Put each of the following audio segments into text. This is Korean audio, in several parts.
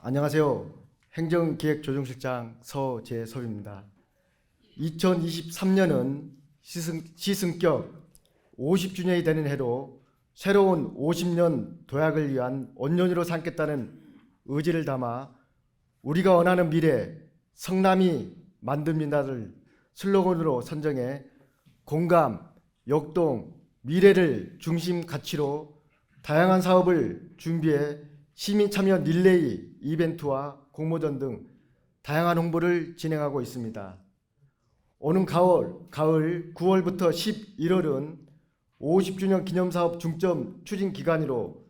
안녕하세요. 행정기획조정실장 서재섭입니다. 2023년은 시승격 50주년이 되는 해로 새로운 50년 도약을 위한 원년으로 삼겠다는 의지를 담아 우리가 원하는 미래 성남이 만듭니다를 슬로건으로 선정해 공감, 역동, 미래를 중심 가치로 다양한 사업을 준비해 시민 참여 릴레이 이벤트와 공모전 등 다양한 홍보를 진행하고 있습니다. 오는 가을 9월부터 11월은 50주년 기념사업 중점 추진 기간으로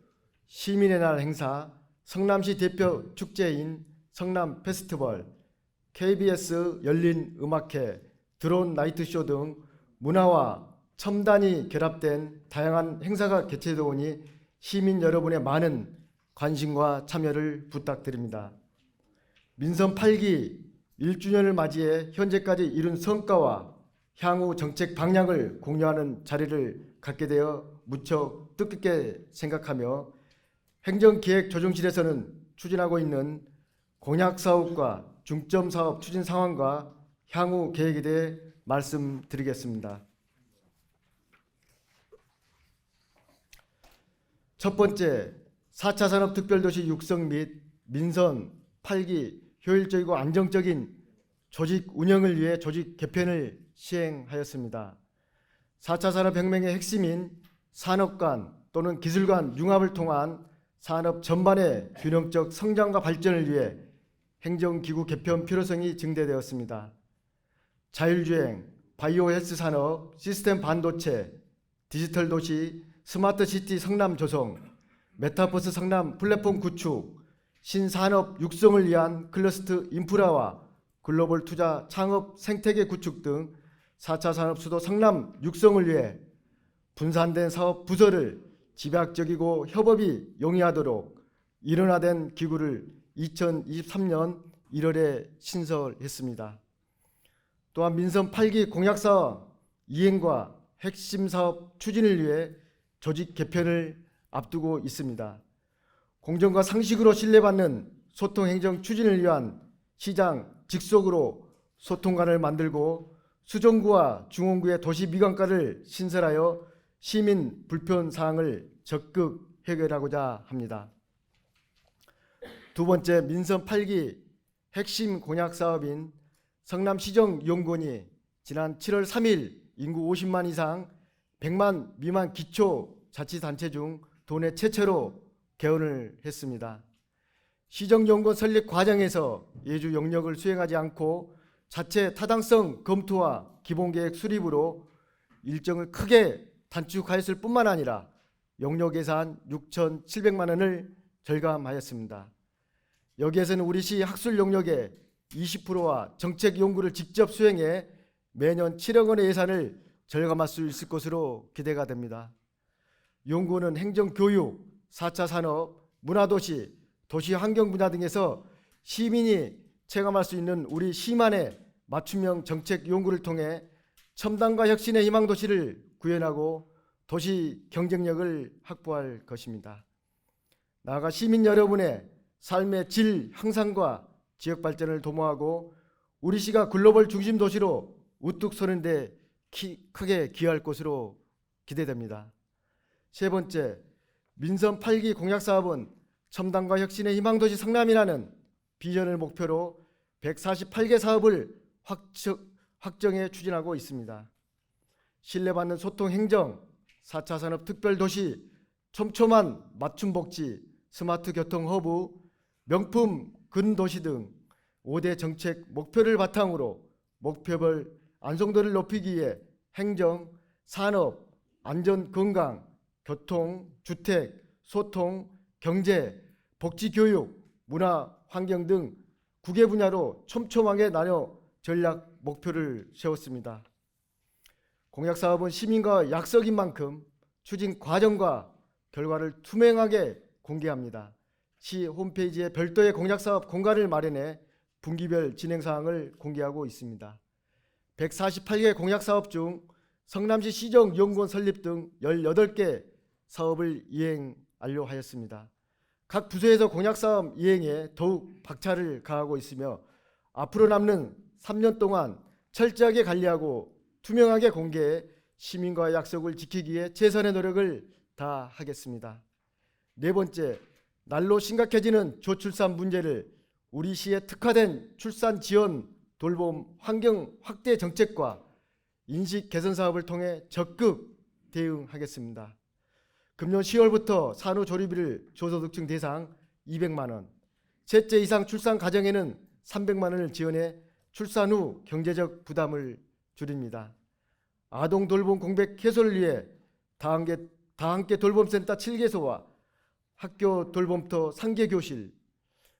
시민의 날 행사, 성남시 대표 축제인 성남 페스티벌, KBS 열린 음악회, 드론 나이트쇼 등 문화와 첨단이 결합된 다양한 행사가 개최되어 오니 시민 여러분의 많은 관심과 참여를 부탁드립니다. 민선 8기 1주년을 맞이해 현재까지 이룬 성과와 향후 정책 방향을 공유하는 자리를 갖게 되어 무척 뜻깊게 생각하며 행정기획조정실에서는 추진하고 있는 공약사업과 중점사업 추진 상황과 향후 계획에 대해 말씀드리겠습니다. 첫 번째, 4차 산업특별도시 육성 및 민선 8기 효율적이고 안정적인 조직 운영을 위해 조직 개편을 시행하였습니다. 4차 산업혁명의 핵심인 산업관 또는 기술관 융합을 통한 산업 전반의 균형적 성장과 발전을 위해 행정기구 개편 필요성이 증대되었습니다. 자율주행, 바이오 헬스 산업, 시스템 반도체, 디지털 도시, 스마트 시티 성남 조성, 메타버스 성남 플랫폼 구축, 신산업 육성을 위한 클러스터 인프라와 글로벌 투자 창업 생태계 구축 등 4차 산업 수도 성남 육성을 위해 분산된 사업 부서를 집약적이고 협업이 용이하도록 일원화된 기구를 2023년 1월에 신설했습니다. 또한 민선 8기 공약사업 이행과 핵심 사업 추진을 위해 조직 개편을 앞두고 있습니다. 공정과 상식으로 신뢰받는 소통 행정 추진을 위한 시장 직속으로 소통관을 만들고 수정구와 중원구의 도시 미관과를 신설하여 시민 불편 사항을 적극 해결하고자 합니다. 두 번째, 민선 8기 핵심 공약 사업인 성남시정연구원이 지난 7월 3일 인구 50만 이상 100만 미만 기초자치단체 중 도내 최초로 개원을 했습니다. 시정연구원 설립 과정에서 예주 영역을 수행하지 않고 자체 타당성 검토와 기본계획 수립으로 일정을 크게 단축하였을 뿐만 아니라 영역 예산 6,700만 원을 절감하였습니다. 여기에서는 우리 시 학술 영역의 20%와 정책 연구를 직접 수행해 매년 7억 원의 예산을 절감할 수 있을 것으로 기대가 됩니다. 연구원은 행정교육, 4차 산업, 문화도시, 도시환경 분야 등에서 시민이 체감할 수 있는 우리 시만의 맞춤형 정책 연구를 통해 첨단과 혁신의 희망도시를 구현하고 도시 경쟁력을 확보할 것입니다. 나아가 시민 여러분의 삶의 질 향상과 지역 발전을 도모하고 우리 시가 글로벌 중심 도시로 우뚝 서는 데 크게 기여할 것으로 기대됩니다. 세 번째, 민선 8기 공약사업은 첨단과 혁신의 희망도시 성남이라는 비전을 목표로 148개 사업을 확정해 추진하고 있습니다. 신뢰받는 소통 행정, 4차 산업 특별도시, 촘촘한 맞춤복지, 스마트 교통 허브, 명품 근도시 등 5대 정책 목표를 바탕으로 목표별 안정도를 높이기 위해 행정, 산업, 안전, 건강, 교통, 주택, 소통, 경제, 복지, 교육, 문화, 환경 등 9개 분야로 촘촘하게 나눠 전략 목표를 세웠습니다. 공약사업은 시민과 약속인 만큼 추진 과정과 결과를 투명하게 공개합니다. 시 홈페이지에 별도의 공약사업 공간을 마련해 분기별 진행사항을 공개하고 있습니다. 148개 공약사업 중 성남시 시정연구원 설립 등 18개 사업을 이행 완료하였습니다. 각 부서에서 공약사업 이행에 더욱 박차를 가하고 있으며 앞으로 남는 3년 동안 철저하게 관리하고 투명하게 공개해 시민과의 약속을 지키기 위해 최선의 노력을 다하겠습니다. 네 번째, 날로 심각해지는 저출산 문제를 우리 시에 특화된 출산 지원 돌봄 환경 확대 정책과 인식 개선 사업을 통해 적극 대응하겠습니다. 금년 10월부터 산후조리비를 저소득층 대상 200만 원, 셋째 이상 출산 가정에는 300만 원을 지원해 출산 후 경제적 부담을 줄입니다. 아동 돌봄 공백 해소를 위해 다함께 돌봄센터 7개소와 학교 돌봄터 3개 교실,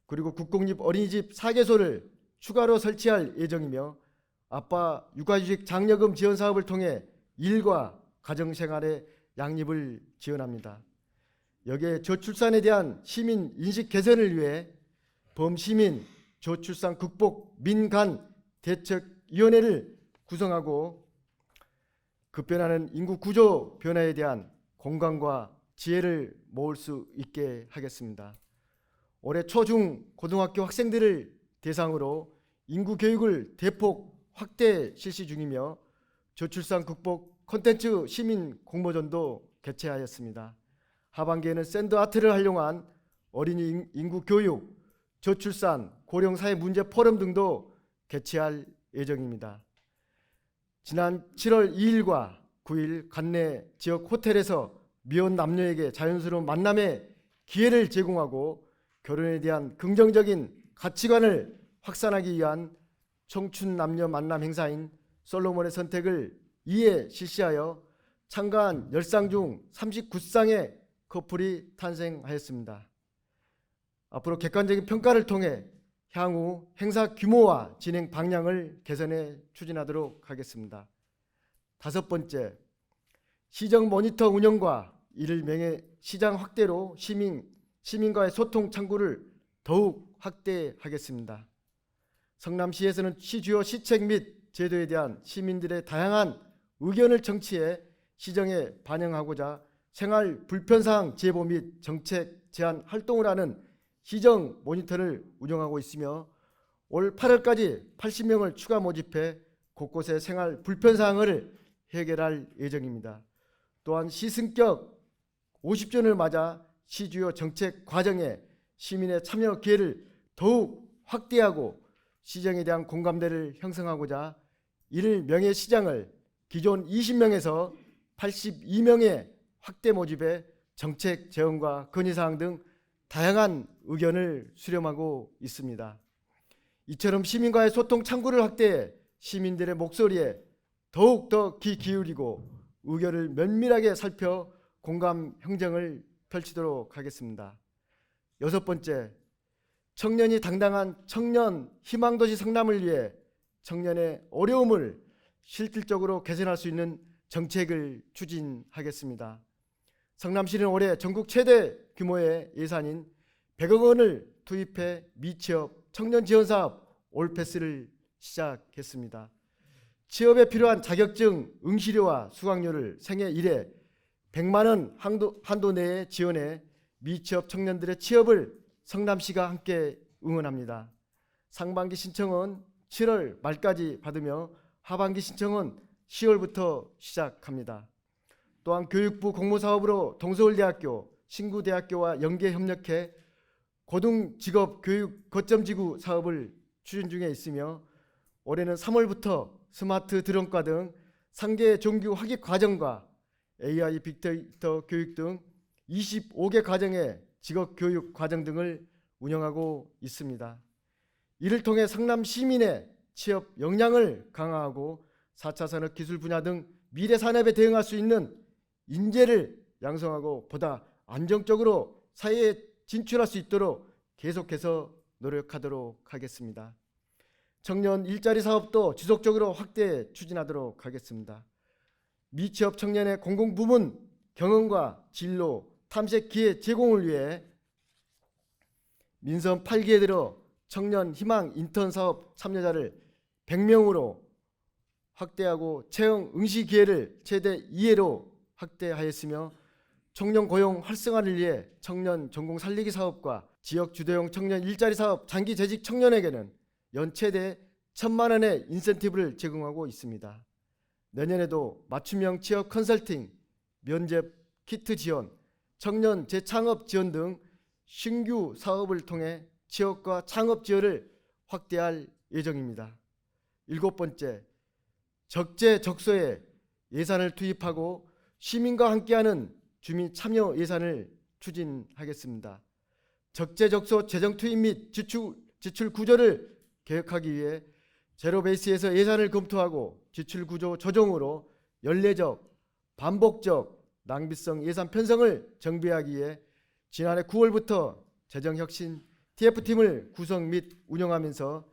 그리고 국공립 어린이집 4개소를 추가로 설치할 예정이며 아빠 육아휴직 장려금 지원 사업을 통해 일과 가정생활의 양립을 지원합니다. 여기에 저출산에 대한 시민 인식 개선을 위해 범시민 저출산 극복 민간 대책위원회를 구성하고 급변하는 인구 구조 변화에 대한 공감과 지혜를 모을 수 있게 하겠습니다. 올해 초중 고등학교 학생들을 대상으로 인구 교육을 대폭 확대 실시 중이며 저출산 극복 콘텐츠 시민 공모전도 개최하였습니다. 하반기에는 샌드아트를 활용한 어린이 인구 교육, 저출산, 고령 사회 문제 포럼 등도 개최할 예정입니다. 지난 7월 2일과 9일 관내 지역 호텔에서 미혼 남녀에게 자연스러운 만남의 기회를 제공하고 결혼에 대한 긍정적인 가치관을 확산하기 위한 청춘 남녀 만남 행사인 솔로몬의 선택을 2회 실시하여 참가한 10상 중 39쌍의 커플이 탄생하였습니다. 앞으로 객관적인 평가를 통해 향후 행사 규모와 진행 방향을 개선해 추진하도록 하겠습니다. 다섯 번째, 시정 모니터 운영과 이를 명예 시장 확대로 시민과의 소통 창구를 더욱 확대하겠습니다. 성남시에서는 시 주요 시책 및 제도에 대한 시민들의 다양한 의견을 청취해 시정에 반영하고자 생활 불편사항 제보 및 정책 제안 활동을 하는 시정 모니터를 운영하고 있으며 올 8월까지 80명을 추가 모집해 곳곳의 생활 불편사항을 해결할 예정입니다. 또한 시승격 50주년을 맞아 시주요 정책 과정에 시민의 참여 기회를 더욱 확대하고 시정에 대한 공감대를 형성하고자 이를 명예시장을 기존 20명에서 82명의 확대 모집에 정책 제언과 건의사항 등 다양한 의견을 수렴하고 있습니다. 이처럼 시민과의 소통 창구를 확대해 시민들의 목소리에 더욱더 귀 기울이고 의견을 면밀하게 살펴 공감 형성을 펼치도록 하겠습니다. 여섯 번째, 청년이 당당한 청년 희망도시 성남을 위해 청년의 어려움을 실질적으로 개선할 수 있는 정책을 추진하겠습니다. 성남시는 올해 전국 최대 규모의 예산인 100억 원을 투입해 미취업 청년 지원 사업 올패스를 시작했습니다. 취업에 필요한 자격증 응시료와 수강료를 생애 1회 100만 원 한도 내에 지원해 미취업 청년들의 취업을 성남시가 함께 응원합니다. 상반기 신청은 7월 말까지 받으며 하반기 신청은 10월부터 시작합니다. 또한 교육부 공모사업으로 동서울대학교, 신구대학교와 연계 협력해 고등직업교육 거점지구 사업을 추진 중에 있으며 올해는 3월부터 스마트 드럼과 등 상계 정규 학위 과정과 AI 빅데이터 교육 등 25개 과정의 직업교육 과정 등을 운영하고 있습니다. 이를 통해 성남 시민의 취업 역량을 강화하고 4차 산업 기술 분야 등 미래 산업에 대응할 수 있는 인재를 양성하고 보다 안정적으로 사회에 진출할 수 있도록 계속해서 노력하도록 하겠습니다. 청년 일자리 사업도 지속적으로 확대 추진하도록 하겠습니다. 미취업 청년의 공공부문 경험과 진로 탐색 기회 제공을 위해 민선 8기에 들어 청년 희망 인턴 사업 참여자를 100명으로 확대하고 채용 응시 기회를 최대 2회로 확대하였으며 청년 고용 활성화를 위해 청년 전공 살리기 사업과 지역 주도형 청년 일자리 사업 장기 재직 청년에게는 연 최대 1,000만 원의 인센티브를 제공하고 있습니다. 내년에도 맞춤형 취업 컨설팅, 면접 키트 지원, 청년 재창업 지원 등 신규 사업을 통해 취업과 창업 지원을 확대할 예정입니다. 7번째, 적재적소에 예산을 투입하고 시민과 함께하는 주민 참여 예산을 추진하겠습니다. 적재적소 재정 투입 및 지출 구조를 개혁하기 위해 제로 베이스에서 예산을 검토하고 지출 구조 조정으로 연례적, 반복적, 낭비성 예산 편성을 정비하기 위해 지난해 9월부터 재정혁신 TF팀을 구성 및 운영하면서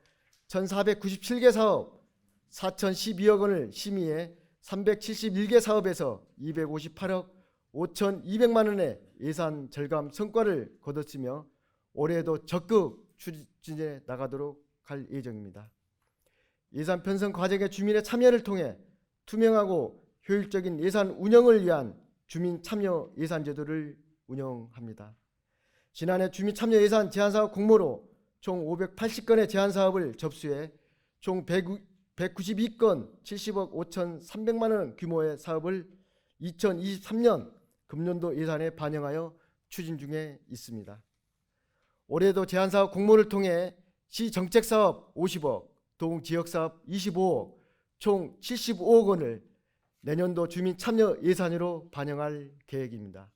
1,497개 사업 4,012억 원을 심의해 371개 사업에서 258억 5,200만 원의 예산 절감 성과를 거뒀으며 올해에도 적극 추진해 나가도록 할 예정입니다. 예산 편성 과정의 주민의 참여를 통해 투명하고 효율적인 예산 운영을 위한 주민 참여 예산 제도를 운영합니다. 지난해 주민 참여 예산 제안 사업 공모로 총 580건의 제안 사업을 접수해 총 192건 70억 5,300만 원 규모의 사업을 2023년 금년도 예산에 반영하여 추진 중에 있습니다. 올해도 제안 사업 공모를 통해 시 정책 사업 50억, 동 지역 사업 25억, 총 75억 원을 내년도 주민 참여 예산으로 반영할 계획입니다.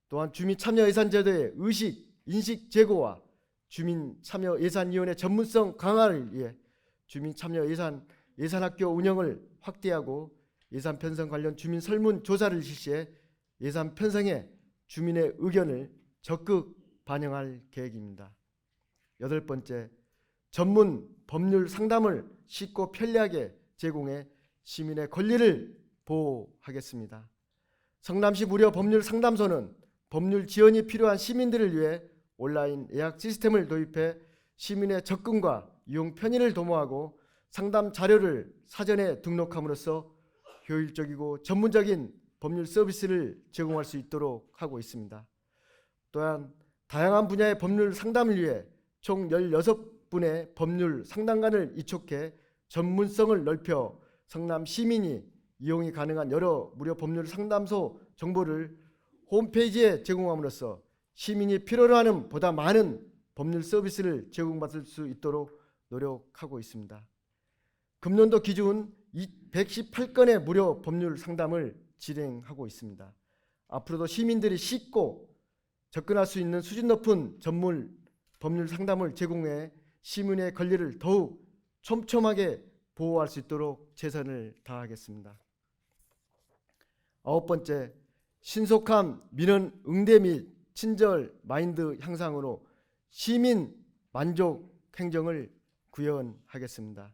또한 주민 참여 예산 제도의 의식, 인식 제고와 주민 참여 예산위원회 전문성 강화를 위해 주민 참여 예산학교 운영을 확대하고 예산 편성 관련 주민 설문 조사를 실시해 예산 편성에 주민의 의견을 적극 반영할 계획입니다. 8번째, 전문 법률 상담을 쉽고 편리하게 제공해 시민의 권리를 보호하겠습니다. 성남시 무료 법률 상담소는 법률 지원이 필요한 시민들을 위해 온라인 예약 시스템을 도입해 시민의 접근과 이용 편의를 도모하고 상담 자료를 사전에 등록함으로써 효율적이고 전문적인 법률 서비스를 제공할 수 있도록 하고 있습니다. 또한 다양한 분야의 법률 상담을 위해 총 16분의 법률 상담관을 이촉해 전문성을 넓혀 성남 시민이 이용이 가능한 여러 무료 법률 상담소 정보를 홈페이지에 제공함으로써 시민이 필요로 하는 보다 많은 법률 서비스를 제공받을 수 있도록 노력하고 있습니다. 금년도 기준 118건의 무료 법률 상담을 진행하고 있습니다. 앞으로도 시민들이 쉽고 접근할 수 있는 수준 높은 전문 법률 상담을 제공해 시민의 권리를 더욱 촘촘하게 보호할 수 있도록 최선을 다하겠습니다. 9번째, 신속함, 민원 응대 및 친절 마인드 향상으로 시민 만족 행정을 구현하겠습니다.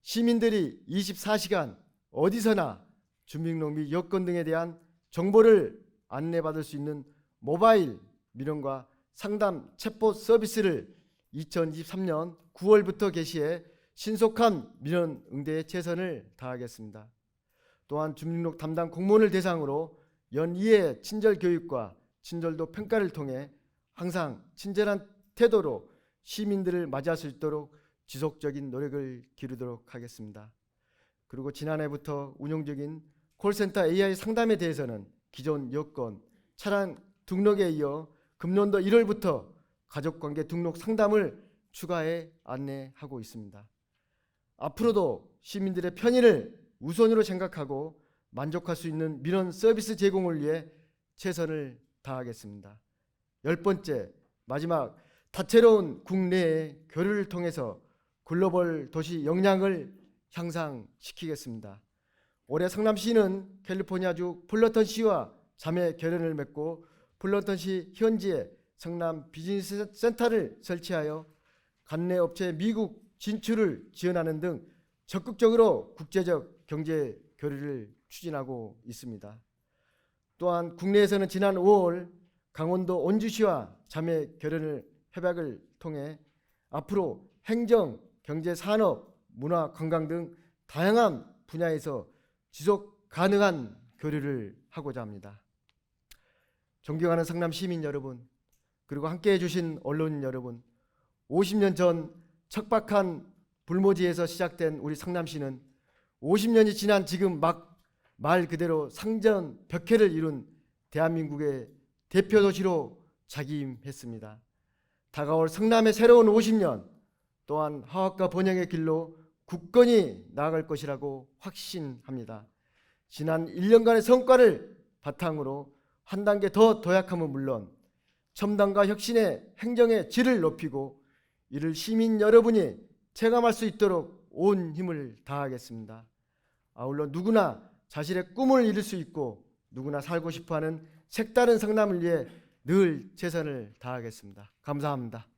시민들이 24시간 어디서나 주민등록 및 여건 등에 대한 정보를 안내받을 수 있는 모바일 민원과 상담 챗봇 서비스를 2023년 9월부터 개시해 신속한 민원 응대에 최선을 다하겠습니다. 또한 주민등록 담당 공무원을 대상으로 연이의 친절 교육과 친절도 평가를 통해 항상 친절한 태도로 시민들을 맞이할 수 있도록 지속적인 노력을 기르도록 하겠습니다. 그리고 지난해부터 운영 중인 콜센터 AI 상담에 대해서는 기존 여건, 차량 등록에 이어 금년도 1월부터 가족관계 등록 상담을 추가해 안내하고 있습니다. 앞으로도 시민들의 편의를 우선으로 생각하고 만족할 수 있는 민원 서비스 제공을 위해 최선을 다하겠습니다. 10번째, 마지막, 다채로운 국내의 교류를 통해서 글로벌 도시 역량을 향상시키겠습니다. 올해 성남시는 캘리포니아주 플러턴시와 자매 결연을 맺고 플러턴시 현지에 성남 비즈니스 센터를 설치하여 관내 업체 미국 진출을 지원하는 등 적극적으로 국제적 경제 교류를 추진하고 있습니다. 또한 국내에서는 지난 5월 강원도 원주시와 자매 결연을 협약을 통해 앞으로 행정, 경제, 산업, 문화, 관광 등 다양한 분야에서 지속 가능한 교류를 하고자 합니다. 존경하는 성남 시민 여러분, 그리고 함께해 주신 언론인 여러분, 50년 전 척박한 불모지에서 시작된 우리 성남시는 50년이 지난 지금 막 말 그대로 상전벽해를 이룬 대한민국의 대표 도시로 자기임했습니다. 다가올 성남의 새로운 50년 또한 화합과 번영의 길로 굳건히 나아갈 것이라고 확신합니다. 지난 1년간의 성과를 바탕으로 한 단계 더 도약함은 물론 첨단과 혁신의 행정의 질을 높이고 이를 시민 여러분이 체감할 수 있도록 온 힘을 다하겠습니다. 아울러 누구나 자신의 꿈을 이룰 수 있고 누구나 살고 싶어하는 색다른 성남을 위해 늘 최선을 다하겠습니다. 감사합니다.